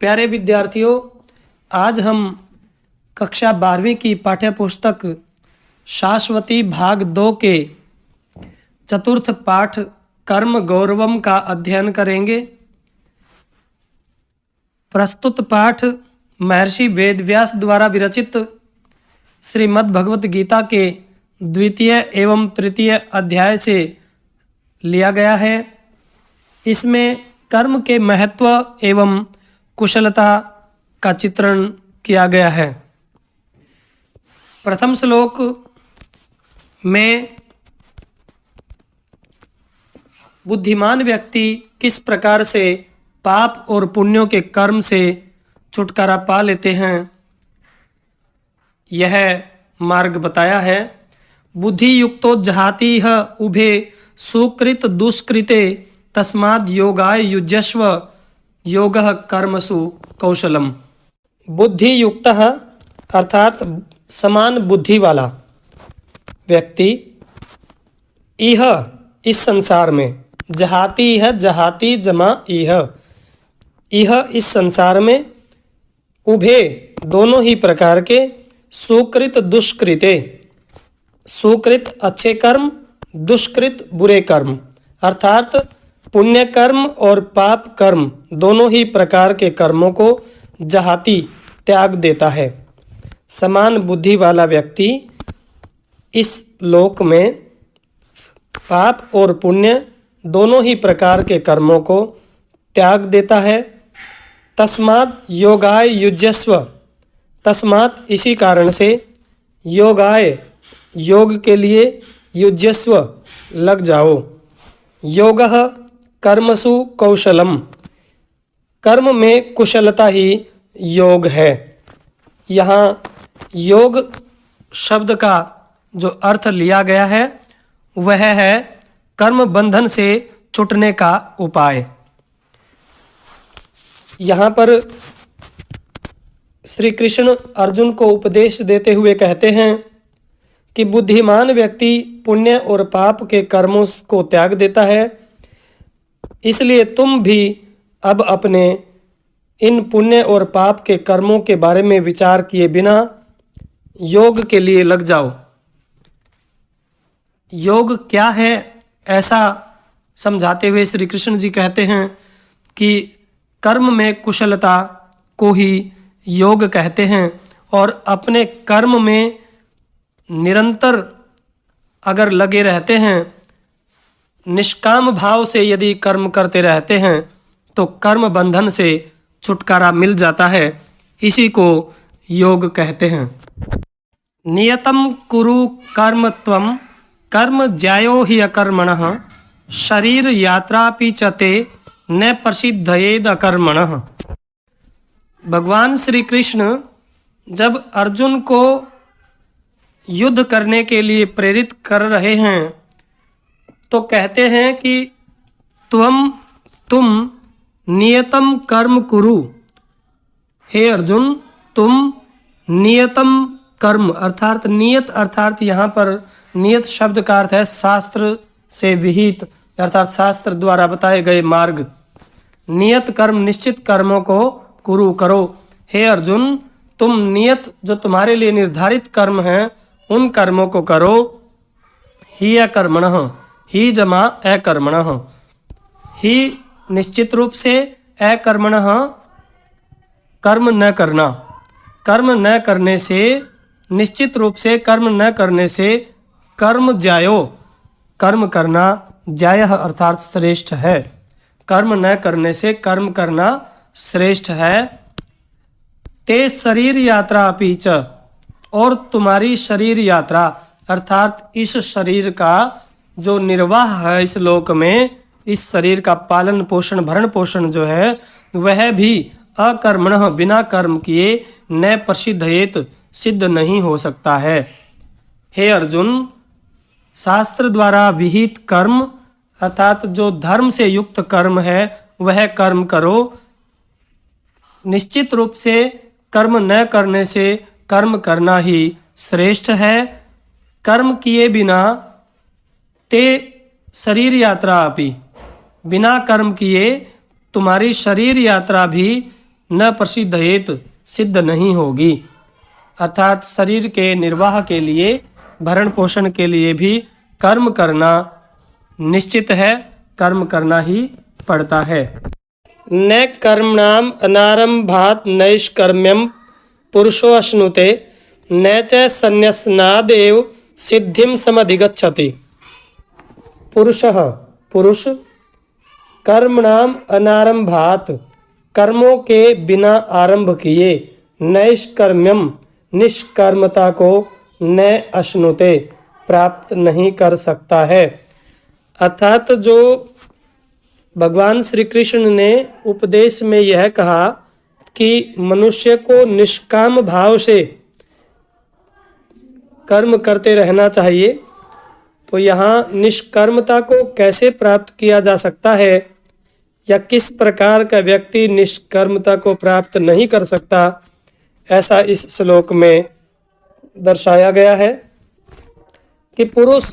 प्यारे विद्यार्थियों, आज हम कक्षा 12वीं की पाठ्य पुस्तक शाश्वती भाग 2 के चतुर्थ पाठ कर्म गौरवम का अध्ययन करेंगे। प्रस्तुत पाठ महर्षि वेदव्यास द्वारा विरचित श्रीमद् भगवत गीता के द्वितीय एवं तृतीय अध्याय से लिया गया है। इसमें कर्म के महत्व एवं कुशलता का चित्रण किया गया है। प्रथम श्लोक में बुद्धिमान व्यक्ति किस प्रकार से पाप और पुण्यों के कर्म से छुटकारा पा लेते हैं, यह मार्ग बताया है। बुद्धि युक्तो जहाति उभे सुकृत दुष्कृते तस्माद् योगाय युज्यस्व योगः कर्मसु कौशलम। बुद्धि युक्त अर्थात समान बुद्धि वाला व्यक्ति इह इस संसार में, जहाति है जहाति जमा इह इस संसार में, उभे दोनों ही प्रकार के, सुकृत दुष्कृते, सुकृत अच्छे कर्म, दुष्कृत बुरे कर्म अर्थात पुण्य कर्म और पाप कर्म दोनों ही प्रकार के कर्मों को जहाती त्याग देता है। समान बुद्धि वाला व्यक्ति इस लोक में पाप और पुण्य दोनों ही प्रकार के कर्मों को त्याग देता है। तस्मात् योगाय युज्यस्व, तस्मात् इसी कारण से, योगाय योग के लिए, युज्यस्व लग जाओ, योगः कर्मसु कौशलम, कर्म में कुशलता ही योग है। यहाँ योग शब्द का जो अर्थ लिया गया है वह है कर्म बंधन से छूटने का उपाय। यहाँ पर श्री कृष्ण अर्जुन को उपदेश देते हुए कहते हैं कि बुद्धिमान व्यक्ति पुण्य और पाप के कर्मों को त्याग देता है, इसलिए तुम भी अब अपने इन पुण्य और पाप के कर्मों के बारे में विचार किए बिना योग के लिए लग जाओ। योग क्या है ऐसा समझाते हुए श्री कृष्ण जी कहते हैं कि कर्म में कुशलता को ही योग कहते हैं और अपने कर्म में निरंतर अगर लगे रहते हैं, निष्काम भाव से यदि कर्म करते रहते हैं तो कर्म बंधन से छुटकारा मिल जाता है। इसी को योग कहते हैं। नियतम कुरु कर्म त्वं कर्म ज्यायो हि अकर्मणः शरीर यात्रापि च ते न प्रसिद्धयेद अकर्मणः। भगवान श्री कृष्ण जब अर्जुन को युद्ध करने के लिए प्रेरित कर रहे हैं तो कहते हैं कि तुम नियतम कर्म कुरु, हे अर्जुन तुम नियतम कर्म अर्थात नियत अर्थात यहाँ पर नियत शब्द का अर्थ है शास्त्र से विहित अर्थात शास्त्र द्वारा बताए गए मार्ग। नियत कर्म निश्चित कर्मों को कुरु करो। हे अर्जुन तुम नियत जो तुम्हारे लिए निर्धारित कर्म हैं उन कर्मों को करो। ही अकर्मणः, ही जमा अकर्मणः, ही निश्चित रूप से, अकर्मणः कर्म न करना, कर्म न करने से, निश्चित रूप से कर्म न करने से, कर्म ज्यायो कर्म करना, ज्यायः अर्थात श्रेष्ठ है, कर्म न करने से कर्म करना श्रेष्ठ है। ते शरीर यात्रा अपि च, और तुम्हारी शरीर यात्रा अर्थात इस शरीर का जो निर्वाह है इस लोक में, इस शरीर का पालन पोषण भरण पोषण जो है वह भी अकर्मणः बिना कर्म किए न प्रसिद्धयेत सिद्ध नहीं हो सकता है। हे अर्जुन शास्त्र द्वारा विहित कर्म अर्थात जो धर्म से युक्त कर्म है वह कर्म करो। निश्चित रूप से कर्म न करने से कर्म करना ही श्रेष्ठ है। कर्म किए बिना ते शरीर यात्रा अपि, बिना कर्म किए तुम्हारी शरीर यात्रा भी न प्रसिद्धयेत, सिद्ध नहीं होगी। अर्थात शरीर के निर्वाह के लिए, भरण पोषण के लिए भी कर्म करना निश्चित है, कर्म करना ही पड़ता है। न कर्मणाम अनारंभात् नैष्कर्म्यम पुरुषो अश्नुते, न च संन्यसनादेव सिद्धिं समधिगच्छति। पुरुषः पुरुष, कर्मणाम अनारंभात् कर्मों के बिना आरंभ किए, नैष्कर्म्यम निष्कर्मता को, न अश्नुते प्राप्त नहीं कर सकता है। अर्थात जो भगवान श्री कृष्ण ने उपदेश में यह कहा कि मनुष्य को निष्काम भाव से कर्म करते रहना चाहिए, तो यहाँ निष्कर्मता को कैसे प्राप्त किया जा सकता है या किस प्रकार का व्यक्ति निष्कर्मता को प्राप्त नहीं कर सकता, ऐसा इस श्लोक में दर्शाया गया है कि पुरुष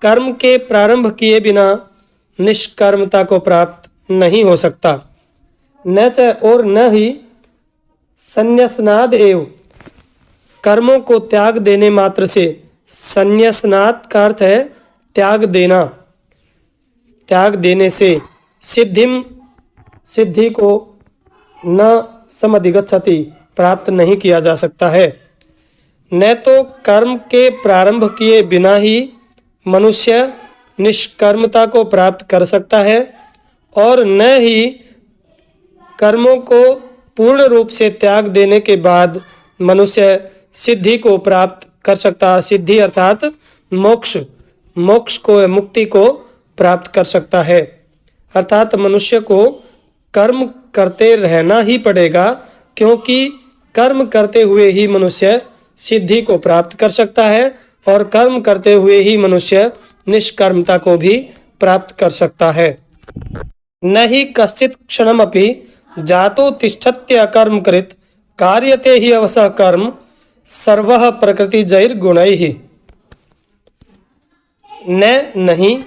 कर्म के प्रारंभ किए बिना निष्कर्मता को प्राप्त नहीं हो सकता। न च और न ही संन्यसनाद एव, कर्मों को त्याग देने मात्र से, संन्यसनाद का अर्थ है त्याग देना, त्याग देने से, सिद्धिम सिद्धि को न समधिगच्छति प्राप्त नहीं किया जा सकता है। न तो कर्म के प्रारंभ किए बिना ही मनुष्य निष्कर्मता को प्राप्त कर सकता है और न ही कर्मों को पूर्ण रूप से त्याग देने के बाद मनुष्य सिद्धि को प्राप्त कर सकता। सिद्धि अर्थात मोक्ष, मोक्ष को, मुक्ति को प्राप्त कर सकता है। अर्थात मनुष्य को कर्म करते रहना ही पड़ेगा, क्योंकि कर्म करते हुए ही मनुष्य सिद्धि को प्राप्त कर सकता है और कर्म करते हुए ही मनुष्य निष्कर्मता को भी प्राप्त कर सकता है। न ही कश्चित् क्षणमपि जातो तिष्ठत्य अकर्म कृत, कार्यते ही अवसः कर्म सर्वः प्रकृतिजैर गुणैः। न नहीं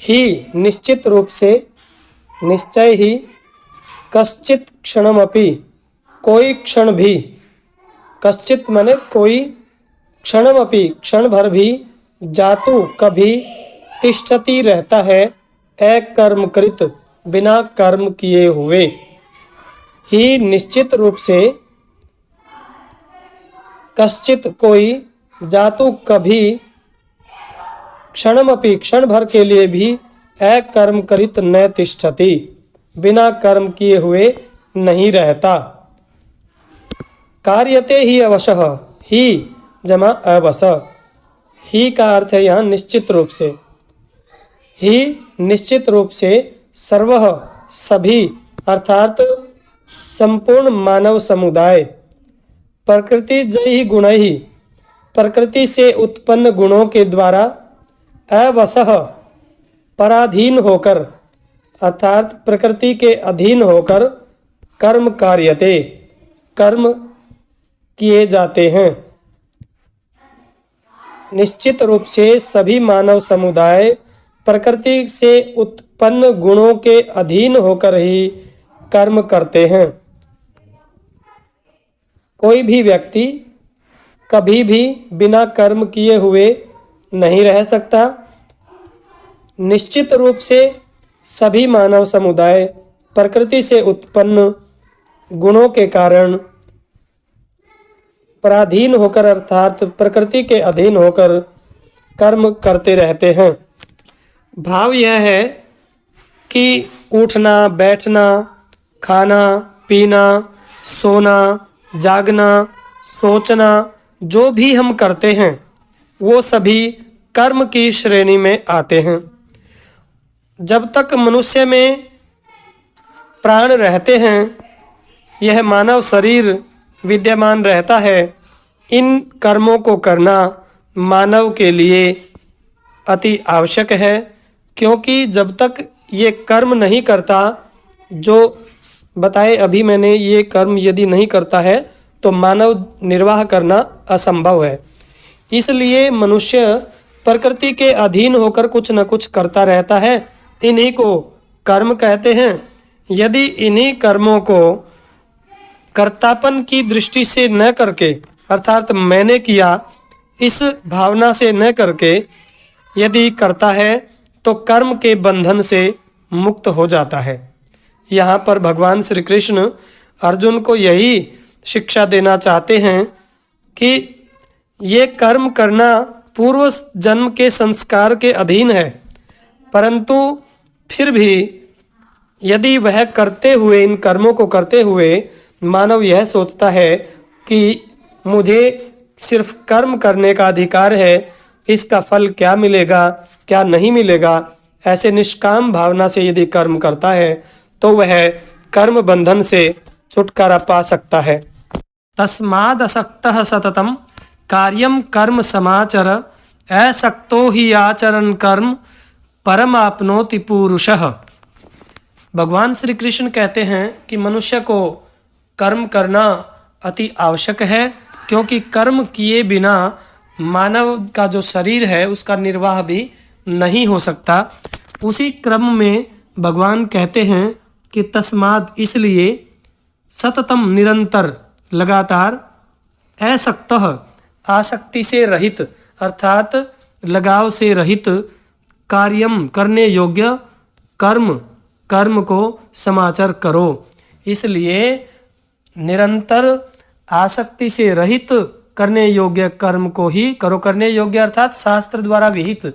ही निश्चित रूप से, निश्चय ही, कश्चित् क्षणमपि कोई क्षण भी, कश्चित् माने कोई, क्षणमपि क्षण भर भी, जातु कभी, तिष्ठति रहता है, अकर्मकृत बिना कर्म किए हुए, ही निश्चित रूप से, कश्चित् कोई, जातु कभी, क्षणमपि क्षण भर के लिए भी, अकर्मकृत न तिष्ठति बिना कर्म किए हुए नहीं रहता। कार्यते ही अवशः, ही जमा अवश, ही का अर्थ है यहाँ निश्चित रूप से, ही निश्चित रूप से, सर्वः सभी अर्थात संपूर्ण मानव समुदाय, प्रकृति जय गुणैः प्रकृति से उत्पन्न गुणों के द्वारा, अवशः पराधीन होकर अर्थात प्रकृति के अधीन होकर, कर्म कार्यते कर्म किए जाते हैं। निश्चित रूप से सभी मानव समुदाय प्रकृति से उत्पन्न गुणों के अधीन होकर ही कर्म करते हैं। कोई भी व्यक्ति कभी भी बिना कर्म किए हुए नहीं रह सकता। निश्चित रूप से सभी मानव समुदाय प्रकृति से उत्पन्न गुणों के कारण पराधीन होकर अर्थात प्रकृति के अधीन होकर कर्म करते रहते हैं। भाव यह है कि उठना, बैठना, खाना, पीना, सोना, जागना, सोचना, जो भी हम करते हैं वो सभी कर्म की श्रेणी में आते हैं। जब तक मनुष्य में प्राण रहते हैं, यह मानव शरीर विद्यमान रहता है, इन कर्मों को करना मानव के लिए अति आवश्यक है, क्योंकि जब तक ये कर्म नहीं करता, जो बताए अभी मैंने, ये कर्म यदि नहीं करता है तो मानव निर्वाह करना असंभव है। इसलिए मनुष्य प्रकृति के अधीन होकर कुछ न कुछ करता रहता है, इन्हीं को कर्म कहते हैं। यदि इन्हीं कर्मों को कर्तापन की दृष्टि से न करके अर्थात मैंने किया इस भावना से न करके यदि करता है तो कर्म के बंधन से मुक्त हो जाता है। यहाँ पर भगवान श्री कृष्ण अर्जुन को यही शिक्षा देना चाहते हैं कि ये कर्म करना पूर्व जन्म के संस्कार के अधीन है, परंतु फिर भी यदि वह करते हुए इन कर्मों को करते हुए मानव यह सोचता है कि मुझे सिर्फ कर्म करने का अधिकार है, इसका फल क्या मिलेगा क्या नहीं मिलेगा, ऐसे निष्काम भावना से यदि कर्म करता है तो वह कर्म बंधन से छुटकारा पा सकता है। तस्मादसक्तः सततम कार्यम कर्म समाचर असक्तो ही आचरण कर्म परमाप्नोति पुरुषः। भगवान श्री कृष्ण कहते हैं कि मनुष्य को कर्म करना अति आवश्यक है, क्योंकि कर्म किए बिना मानव का जो शरीर है उसका निर्वाह भी नहीं हो सकता। उसी क्रम में भगवान कहते हैं कि तस्माद इसलिए सततम निरंतर लगातार असक्तः आसक्ति से रहित अर्थात लगाव से रहित कार्यम करने योग्य कर्म को समाचर करो। इसलिए निरंतर आसक्ति से रहित करने योग्य कर्म को ही करो। करने योग्य अर्थात शास्त्र द्वारा विहित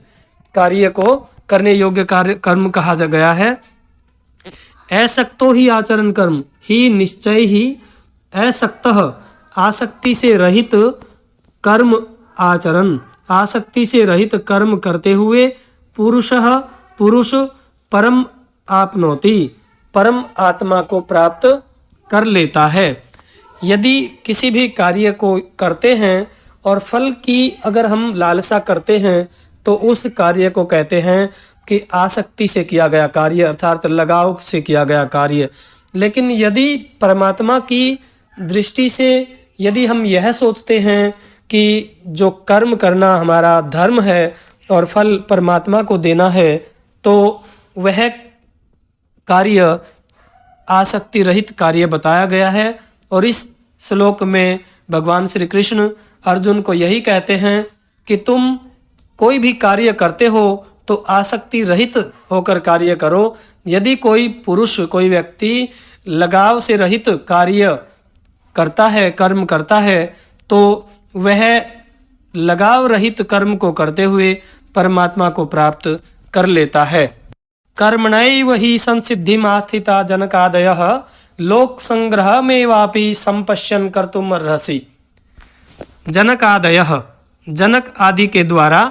कार्य को करने योग्य कार्य कर्म कहा गया है। असक्तो ही आचरण कर्म ही निश्चय ही असक्तः आसक्ति से रहित कर्म आचरण आसक्ति से रहित कर्म करते हुए पुरुष परम आपनोति परम आत्मा को प्राप्त कर लेता है। यदि किसी भी कार्य को करते हैं और फल की अगर हम लालसा करते हैं तो उस कार्य को कहते हैं कि आसक्ति से किया गया कार्य अर्थात लगाव से किया गया कार्य। लेकिन यदि परमात्मा की दृष्टि से यदि हम यह सोचते हैं कि जो कर्म करना हमारा धर्म है और फल परमात्मा को देना है, तो वह कार्य आसक्ति रहित कार्य बताया गया है। और इस श्लोक में भगवान श्री कृष्ण अर्जुन को यही कहते हैं कि तुम कोई भी कार्य करते हो तो आसक्ति रहित होकर कार्य करो। यदि कोई पुरुष कोई व्यक्ति लगाव से रहित कार्य करता है कर्म करता है तो वह लगाव रहित कर्म को करते हुए परमात्मा को प्राप्त कर लेता है। कर्मणैव हि संसिद्धिमास्थिता जनकादयः लोक संग्रहमेवापि संपश्यन् कर्तुमर्हसि। जनकादयः जनक आदि के द्वारा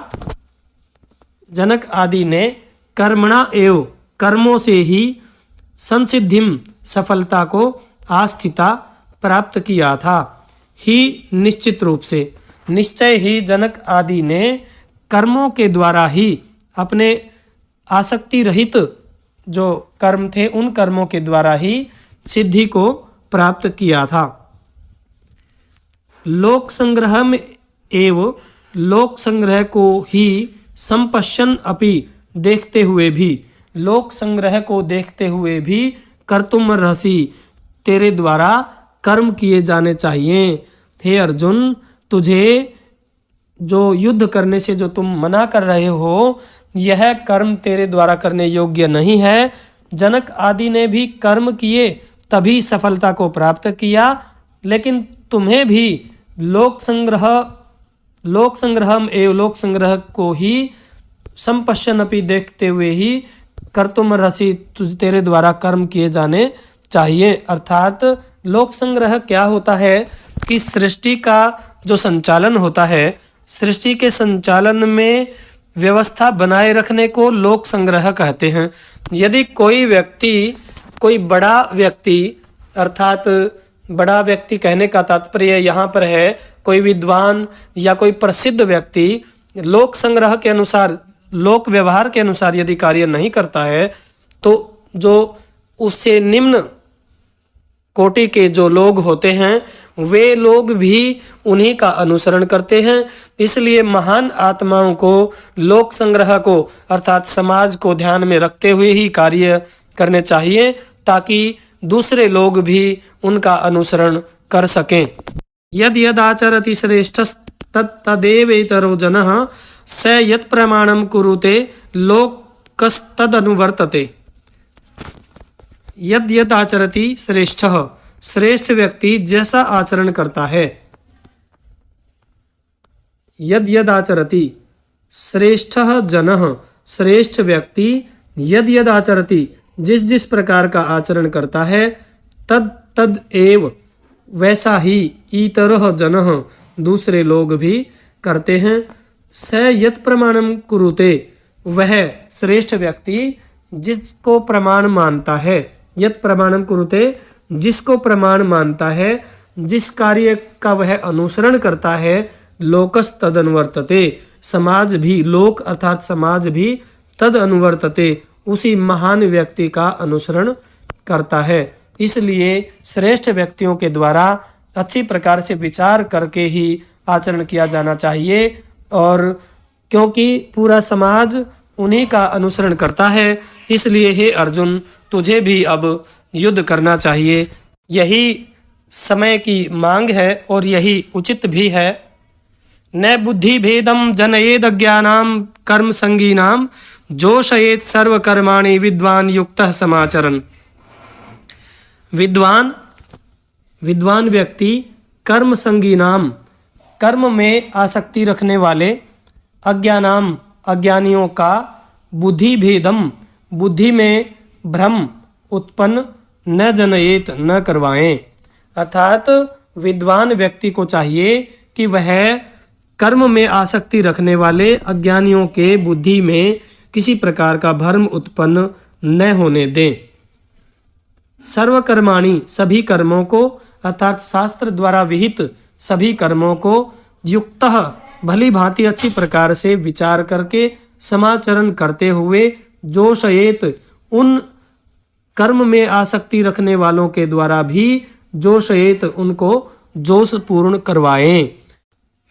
जनक आदि ने कर्मणा एव कर्मों से ही संसिद्धिम सफलता को आस्थिता प्राप्त किया था। ही निश्चित रूप से निश्चय ही जनक आदि ने कर्मों के द्वारा ही अपने आसक्ति रहित जो कर्म थे उन कर्मों के द्वारा ही सिद्धि को प्राप्त किया था। लोक संग्रह में एवं लोक संग्रह को ही संपश्यन अपि देखते हुए भी लोक संग्रह को देखते हुए भी कर्तुम रहसी तेरे द्वारा कर्म किए जाने चाहिए। हे अर्जुन, तुझे जो युद्ध करने से जो तुम मना कर रहे हो यह कर्म तेरे द्वारा करने योग्य नहीं है। जनक आदि ने भी कर्म किए तभी सफलता को प्राप्त किया, लेकिन तुम्हें भी लोक संग्रहम एवं लोक संग्रह को ही संपश्यन अपि देखते हुए ही कर्तुम रसी तेरे द्वारा कर्म किए जाने चाहिए। अर्थात लोक संग्रह क्या होता है कि सृष्टि का जो संचालन होता है, सृष्टि के संचालन में व्यवस्था बनाए रखने को लोक संग्रह कहते हैं। यदि कोई व्यक्ति कोई बड़ा व्यक्ति अर्थात बड़ा व्यक्ति कहने का तात्पर्य यहाँ पर है कोई विद्वान या कोई प्रसिद्ध व्यक्ति लोक संग्रह के अनुसार लोक व्यवहार के अनुसार यदि कार्य नहीं करता है तो जो उससे निम्न कोटि के जो लोग होते हैं वे लोग भी उन्हीं का अनुसरण करते हैं। इसलिए महान आत्माओं को लोक संग्रह को अर्थात समाज को ध्यान में रखते हुए ही कार्य करने चाहिए, ताकि दूसरे लोग भी उनका अनुसरण कर सकें। यद यद आचरति श्रेष्ठस्तदेवेतरो जनः स यत् प्रमाणं कुरुते लोकस्तदनुवर्तते। यद यद आचरति श्रेष्ठः, श्रेष्ठ व्यक्ति जैसा आचरण करता है। यद यद आचरति श्रेष्ठः जनः, श्रेष्ठ व्यक्ति यद यद आचरति जिस जिस प्रकार का आचरण करता है, तद तद एव वैसा ही इतरः जनः दूसरे लोग भी करते हैं। स यत् प्रमाणम कुरुते, वह श्रेष्ठ व्यक्ति जिसको प्रमाण मानता है। यत् प्रमाणम कुरुते, जिसको प्रमाण मानता है, जिस कार्य का वह अनुसरण करता है, लोकस तद अनुवर्तते, समाज भी, लोक अर्थात समाज भी तद अनुवर्तते, उसी महान व्यक्ति का अनुसरण करता है। इसलिए श्रेष्ठ व्यक्तियों के द्वारा अच्छी प्रकार से विचार करके ही आचरण किया जाना चाहिए, और क्योंकि पूरा समाज उन्हीं का अनुसरण करता है, इसलिए हे अर्जुन तुझे भी अब युद्ध करना चाहिए। यही समय की मांग है और यही उचित भी है। न बुद्धि भेदम जनयेद अज्ञानाम कर्म संगीनाम जोशयेत सर्वकर्माणि विद्वान युक्तः समाचरन्। विद्वान व्यक्ति कर्म संगीनाम, कर्म में आसक्ति रखने वाले, अज्ञानाम अज्ञानियों का, बुद्धि भेदम बुद्धि में भ्रम उत्पन्न न जनयेत न करवाएं। अर्थात विद्वान व्यक्ति को चाहिए कि वह कर्म में आसक्ति रखने वाले अज्ञानियों के बुद्धि में किसी प्रकार का भ्रम उत्पन्न न होने दें। सर्वकर्माणि सभी कर्मों को, अर्थात शास्त्र द्वारा विहित सभी कर्मों को, युक्तः भली भांति अच्छी प्रकार से विचार करके समाचरण करते हुए, जोशयेत उन कर्म में आसक्ति रखने वालों के द्वारा भी, जोशयेत उनको जोश पूर्ण करवाएं।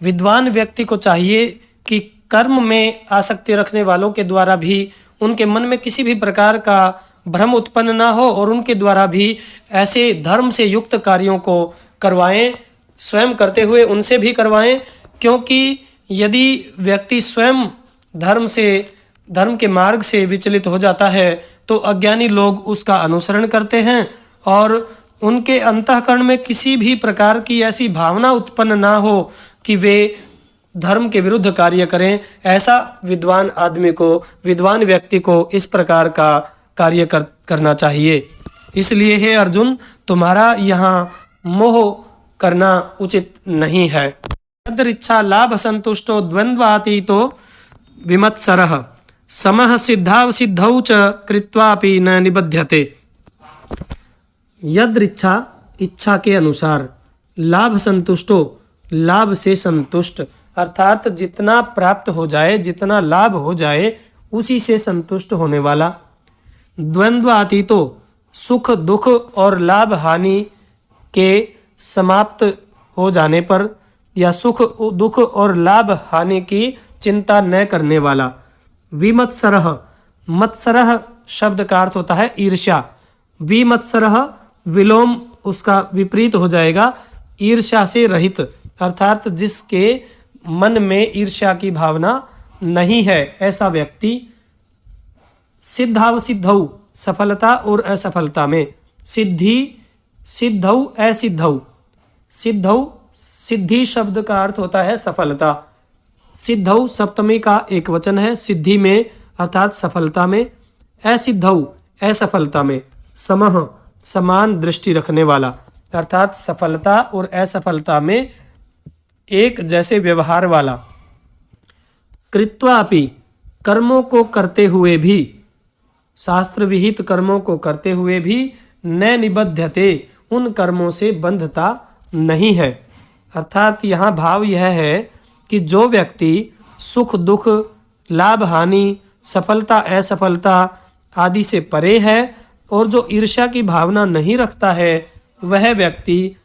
विद्वान व्यक्ति को चाहिए कि कर्म में आसक्ति रखने वालों के द्वारा भी उनके मन में किसी भी प्रकार का भ्रम उत्पन्न ना हो, और उनके द्वारा भी ऐसे धर्म से युक्त कार्यों को करवाएं, स्वयं करते हुए उनसे भी करवाएं। क्योंकि यदि व्यक्ति स्वयं धर्म के मार्ग से विचलित हो जाता है तो अज्ञानी लोग उसका अनुसरण करते हैं, और उनके अंतःकरण में किसी भी प्रकार की ऐसी भावना उत्पन्न ना हो कि वे धर्म के विरुद्ध कार्य करें। ऐसा विद्वान व्यक्ति को इस प्रकार का कार्य करना चाहिए। इसलिए हे अर्जुन तुम्हारा यहाँ मोह करना उचित नहीं है। यदृच्छा लाभ संतुष्टो द्वंद्वातीतो विमत्सरः समः सिद्धावसिद्धौ च कृत्वापि न निबध्यते। यदृच्छा इच्छा के अनुसार, लाभ संतुष्टो लाभ से संतुष्ट, अर्थात जितना प्राप्त हो जाए, जितना लाभ हो जाए उसी से संतुष्ट होने वाला। द्वंद्वातीतो सुख दुख और लाभ हानि के समाप्त हो जाने पर, या सुख दुख और लाभ हानि की चिंता न करने वाला। विमत्सरः, मत्सरः शब्द का अर्थ होता है ईर्ष्या। विमत्सरः विलोम उसका विपरीत हो जाएगा, ईर्ष्या से रहित, अर्थात जिसके मन में ईर्ष्या की भावना नहीं है, ऐसा व्यक्ति। सिद्धावसिद्धौ सफलता और असफलता में, सिद्धौ असिद्धौ, सिद्धि शब्द का अर्थ होता है सफलता। सिद्धौ सप्तमी का एक वचन है, सिद्धि में अर्थात सफलता में, असिद्धौ असफलता में, समः समान दृष्टि रखने वाला, अर्थात सफलता और असफलता में एक जैसे व्यवहार वाला। कृत्वापि कर्मों को करते हुए भी, शास्त्र विहित कर्मों को करते हुए भी, न निबध्यते उन कर्मों से बंधता नहीं है। अर्थात यहाँ भाव यह है कि जो व्यक्ति सुख दुख लाभ हानि सफलता असफलता आदि से परे है और जो ईर्ष्या की भावना नहीं रखता है, वह व्यक्ति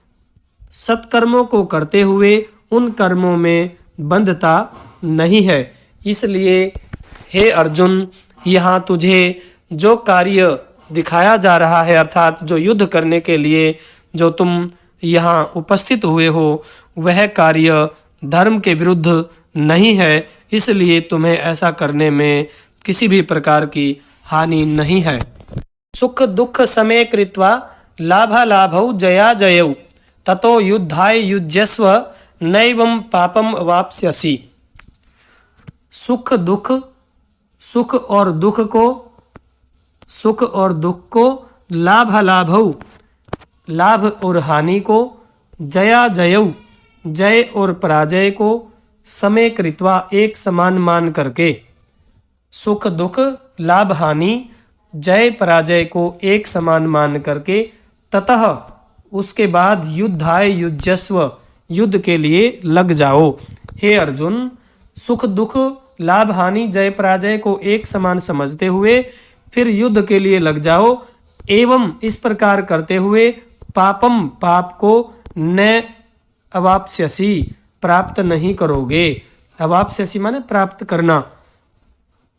सत्कर्मों को करते हुए उन कर्मों में बंधता नहीं है। इसलिए हे अर्जुन, यहाँ तुझे जो कार्य दिखाया जा रहा है, अर्थात जो युद्ध करने के लिए जो तुम यहाँ उपस्थित हुए हो वह कार्य धर्म के विरुद्ध नहीं है, इसलिए तुम्हें ऐसा करने में किसी भी प्रकार की हानि नहीं है। सुख दुख समय कृत्वा लाभालाभौ जया जयौ ततो युद्धाय युज्यस्व नैवं पापम अवाप्स्यसि। सुख और दुख को लाभालाभौ लाभ और हानि को, जया जयौ जय और पराजय को, समय कृत्वा एक समान मान करके, सुख दुख लाभ हानि जय पराजय को एक समान मान करके, ततः उसके बाद युद्धाय युज्यस्व युद्ध के लिए लग जाओ। हे अर्जुन, सुख दुख लाभ हानि जय पराजय को एक समान समझते हुए फिर युद्ध के लिए लग जाओ। एवं इस प्रकार करते हुए पापम पाप को न अवाप्स्यसि प्राप्त नहीं करोगे। अवाप्स्यसि माने प्राप्त करना।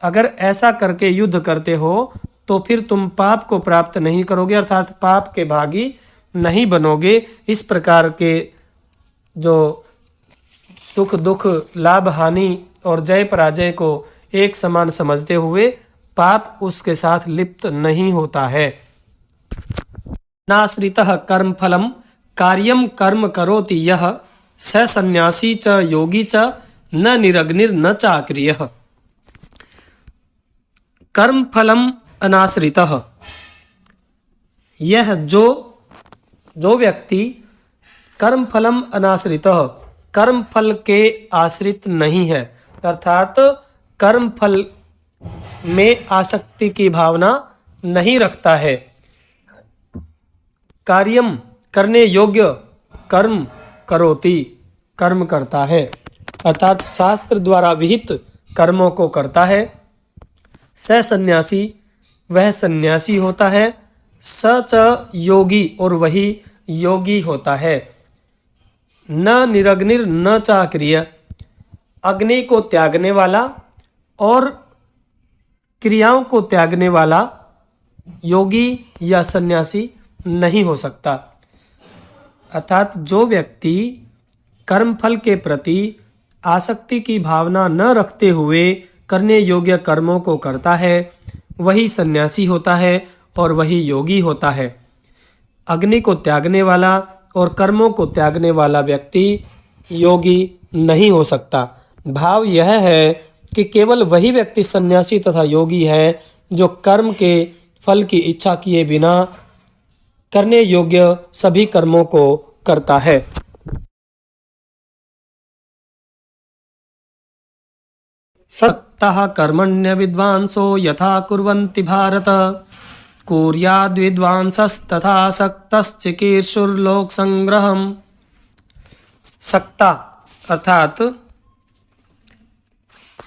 अगर ऐसा करके युद्ध करते हो तो फिर तुम पाप को प्राप्त नहीं करोगे, अर्थात पाप के भागी नहीं बनोगे। इस प्रकार के जो सुख दुख लाभ हानि और जय पराजय को एक समान समझते हुए पाप उसके साथ लिप्त नहीं होता है। नाश्रितः कर्मफलम कार्यम कर्म करोति यः स सन्यासी च योगी च न निरग्निर न चाक्रियः। कर्मफलम अनाश्रितः, यह जो व्यक्ति कर्मफलम अनाश्रितः कर्मफल के आश्रित नहीं है, अर्थात कर्मफल में आसक्ति की भावना नहीं रखता है, कार्यम करने योग्य कर्म करोति कर्म करता है, अर्थात शास्त्र द्वारा विहित कर्मों को करता है। स सन्यासी वह सन्यासी होता है, स च योगी और वही योगी होता है। न निरग्निर न चाक्रिय, अग्नि को त्यागने वाला और क्रियाओं को त्यागने वाला योगी या सन्यासी नहीं हो सकता। अर्थात जो व्यक्ति कर्मफल के प्रति आसक्ति की भावना न रखते हुए करने योग्य कर्मों को करता है वही सन्यासी होता है और वही योगी होता है। अग्नि को त्यागने वाला और कर्मों को त्यागने वाला व्यक्ति योगी नहीं हो सकता। भाव यह है कि केवल वही व्यक्ति सन्यासी तथा योगी है जो कर्म के फल की इच्छा किए बिना करने योग्य सभी कर्मों को करता है। सक्तः कर्मण्य विद्वांसो यथा कुर्वन्ति भारत कुर्याद् विद्वांसस्तथा सक्तश्चिकीर्षुर्लोक संग्रहम्। सक्ता अर्थात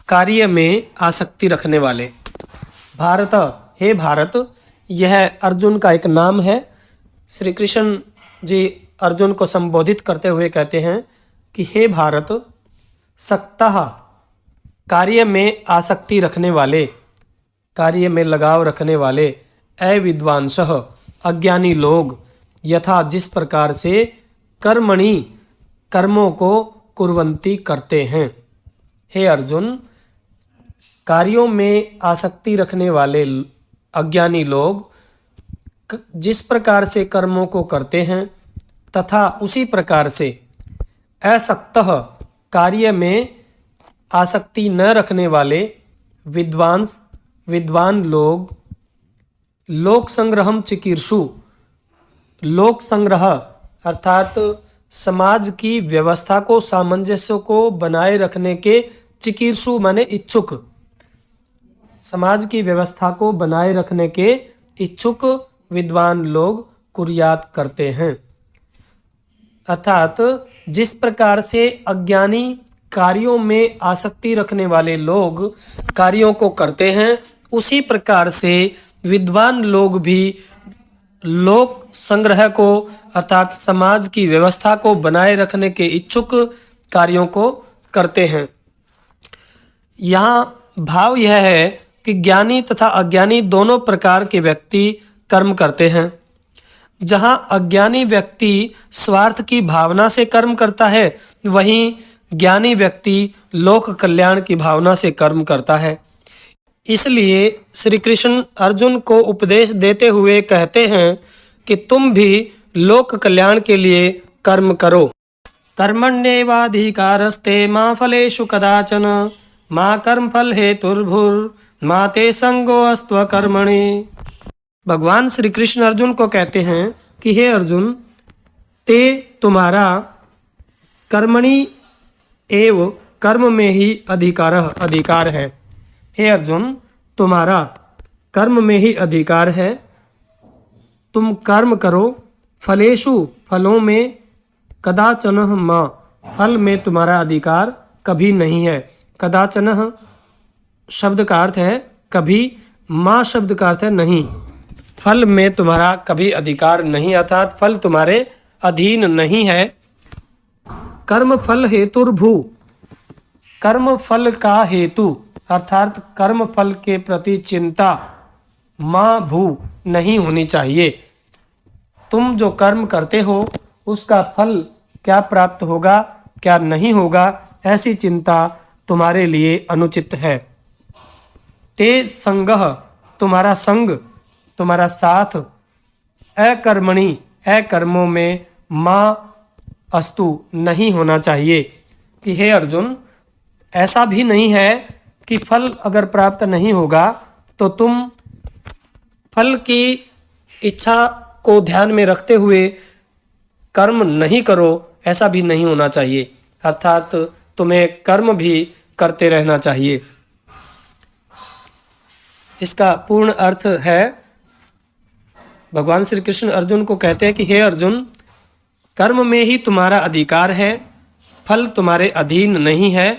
कार्य में आसक्ति रखने वाले। भारत, हे भारत, यह अर्जुन का एक नाम है। श्री कृष्ण जी अर्जुन को संबोधित करते हुए कहते हैं कि हे भारत, सक्तः कार्य में आसक्ति रखने वाले, कार्य में लगाव रखने वाले, अविद्वांसः अज्ञानी लोग, यथा जिस प्रकार से कर्मणि कर्मों को कुर्वन्ति करते हैं। हे अर्जुन, कार्यों में आसक्ति रखने वाले अज्ञानी लोग जिस प्रकार से कर्मों को करते हैं तथा उसी प्रकार से असक्तः कार्य में आसक्ति न रखने वाले विद्वान लोग लोक संग्रहम चिकीर्षु, लोक संग्रह अर्थात समाज की व्यवस्था को, सामंजस्य को बनाए रखने के, चिकीर्षु माने इच्छुक, समाज की व्यवस्था को बनाए रखने के इच्छुक विद्वान लोग कुर्यात करते हैं। अर्थात जिस प्रकार से अज्ञानी कार्यों में आसक्ति रखने वाले लोग कार्यों को करते हैं उसी प्रकार से विद्वान लोग भी लोक संग्रह को अर्थात समाज की व्यवस्था को बनाए रखने के इच्छुक कार्यों को करते हैं। यहाँ भाव यह है कि ज्ञानी तथा अज्ञानी दोनों प्रकार के व्यक्ति कर्म करते हैं। जहाँ अज्ञानी व्यक्ति स्वार्थ की भावना से कर्म करता है, वहीं ज्ञानी व्यक्ति लोक कल्याण की भावना से कर्म करता है। इसलिए श्री कृष्ण अर्जुन को उपदेश देते हुए कहते हैं कि तुम भी लोक कल्याण के लिए कर्म करो। कर्मण्येवाधिकारस्ते मा फलेषु कदाचन मा कर्मफल हेतुर्भुर्मा ते संगोऽस्त्व कर्मणि। भगवान श्री कृष्ण अर्जुन को कहते हैं कि हे अर्जुन, ते तुम्हारा कर्मणि एव कर्म में ही अधिकार है। हे अर्जुन, तुम्हारा कर्म में ही अधिकार है, तुम कर्म करो। फलेषु फलों में, कदाचन माँ फल में तुम्हारा अधिकार कभी नहीं है। कदाचन शब्द का अर्थ है कभी, माँ शब्द का अर्थ है नहीं। फल में तुम्हारा कभी अधिकार नहीं, अर्थात फल तुम्हारे अधीन नहीं है। कर्म फल हेतुर्भू, कर्म फल का हेतु अर्थात कर्म फल के प्रति चिंता माँ भू नहीं होनी चाहिए। तुम जो कर्म करते हो उसका फल क्या प्राप्त होगा क्या नहीं होगा, ऐसी चिंता तुम्हारे लिए अनुचित है। ते संगः तुम्हारा संग, तुम्हारा साथ, अकर्मणि अकर्मों में माँ अस्तु नहीं होना चाहिए। कि हे अर्जुन, ऐसा भी नहीं है कि फल अगर प्राप्त नहीं होगा तो तुम फल की इच्छा को ध्यान में रखते हुए कर्म नहीं करो, ऐसा भी नहीं होना चाहिए। अर्थात तुम्हें कर्म भी करते रहना चाहिए। इसका पूर्ण अर्थ है, भगवान श्री कृष्ण अर्जुन को कहते हैं कि हे अर्जुन, कर्म में ही तुम्हारा अधिकार है, फल तुम्हारे अधीन नहीं है,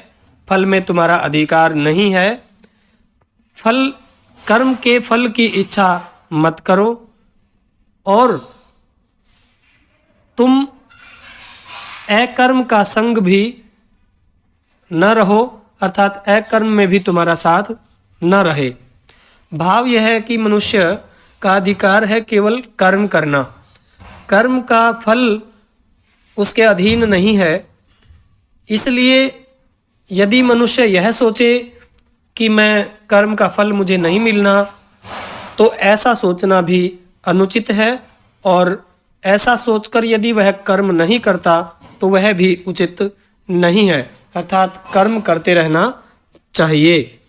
फल में तुम्हारा अधिकार नहीं है। कर्म के फल की इच्छा मत करो और तुम अकर्म का संग भी न रहो, अर्थात अकर्म में भी तुम्हारा साथ न रहे। भाव यह है कि मनुष्य का अधिकार है केवल कर्म करना, कर्म का फल उसके अधीन नहीं है। इसलिए यदि मनुष्य यह सोचे कि मैं कर्म का फल मुझे नहीं मिलना, तो ऐसा सोचना भी अनुचित है, और ऐसा सोचकर यदि वह कर्म नहीं करता तो वह भी उचित नहीं है। अर्थात कर्म करते रहना चाहिए।